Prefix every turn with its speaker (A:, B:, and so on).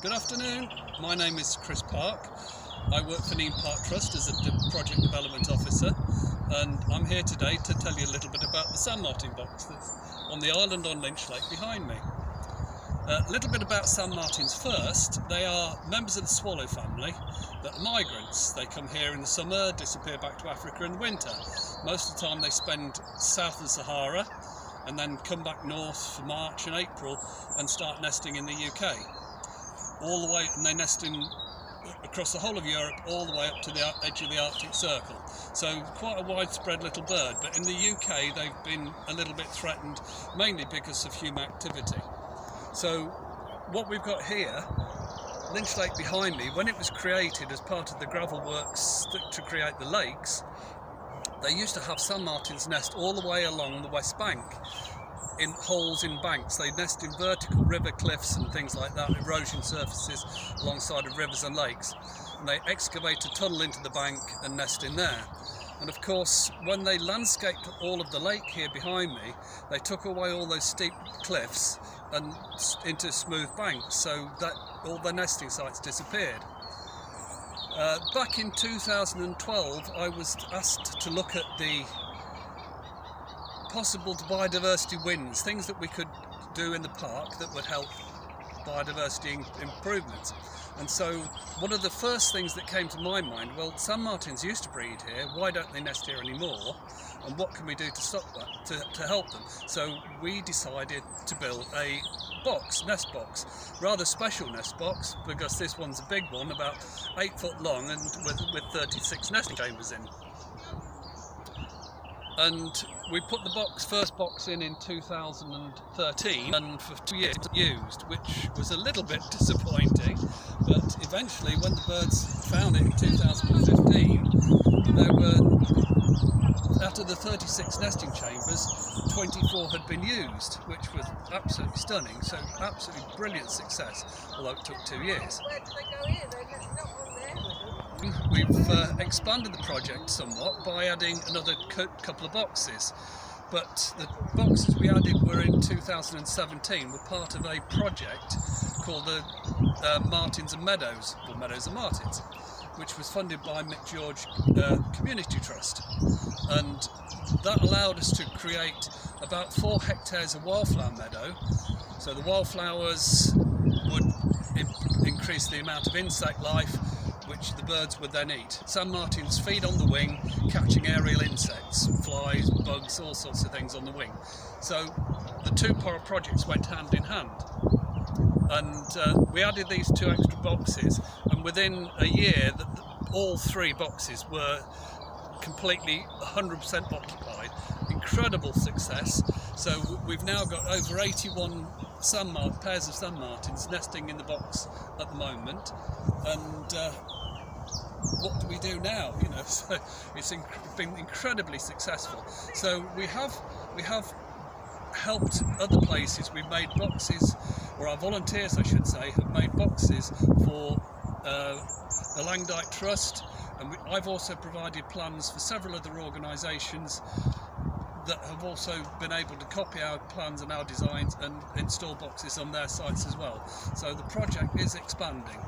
A: Good afternoon, my name is Chris Park. I work for Neem Park Trust as a Project Development Officer, and I'm here today to tell you a little bit about the sand martin box that's on the island on Lynch Lake behind me. A little bit about sand martins first. They are members of the swallow family that are migrants. They come here in the summer, disappear back to Africa in the winter. Most of the time they spend south of the Sahara and then come back north for March and April and start nesting in the UK. All the way, and they nest across the whole of Europe, all the way up to the edge of the Arctic Circle. So quite a widespread little bird, but in the UK they've been a little bit threatened, mainly because of human activity. So what we've got here, Lynch Lake behind me, when it was created as part of the gravel works to create the lakes, they used to have sand martins nest all the way along the west bank, in holes in banks. They nest in vertical river cliffs and things like that, erosion surfaces alongside of rivers and lakes. And they excavate a tunnel into the bank and nest in there. And of course, when they landscaped all of the lake here behind me, they took away all those steep cliffs and into smooth banks, so that all the nesting sites disappeared. Back in 2012, I was asked to look at the possible biodiversity wins, things that we could do in the park that would help biodiversity improvements. And so one of the first things that came to my mind, well, sand martins used to breed here, why don't they nest here anymore, and what can we do to stop that, to help them? So we decided to build a nest box, rather special nest box, because this one's a big one, about 8 foot long and with 36 nesting chambers in. And we put the first box in 2013, and for 2 years it was used, which was a little bit disappointing, but eventually when the birds found it in 2015, there were, out of the 36 nesting chambers, 24 had been used, which was absolutely stunning, so absolutely brilliant success, although it took 2 years.
B: Where do they go in? They're not on there with them.
A: We've expanded the project somewhat by adding another couple of boxes, but the boxes we added were in 2017, were part of a project called the Martins and Meadows, or Meadows and Martins, which was funded by Mick George Community Trust, and that allowed us to create about 4 hectares of wildflower meadow. So the wildflowers would increase the amount of insect life, which the birds would then eat. Sand martins feed on the wing, catching aerial insects, flies, bugs, all sorts of things on the wing. So the two projects went hand in hand. And we added these 2 extra boxes, and within a year all 3 boxes were completely 100% occupied. Incredible success. So we've now got over 81 pairs of sand martins nesting in the box at the moment, and what do we do now? You know, so it's been incredibly successful. So we have helped other places. We've made boxes, or our volunteers I should say, have made boxes for the Langdyke Trust, and I've also provided plans for several other organisations that have also been able to copy our plans and our designs and install boxes on their sites as well. So the project is expanding.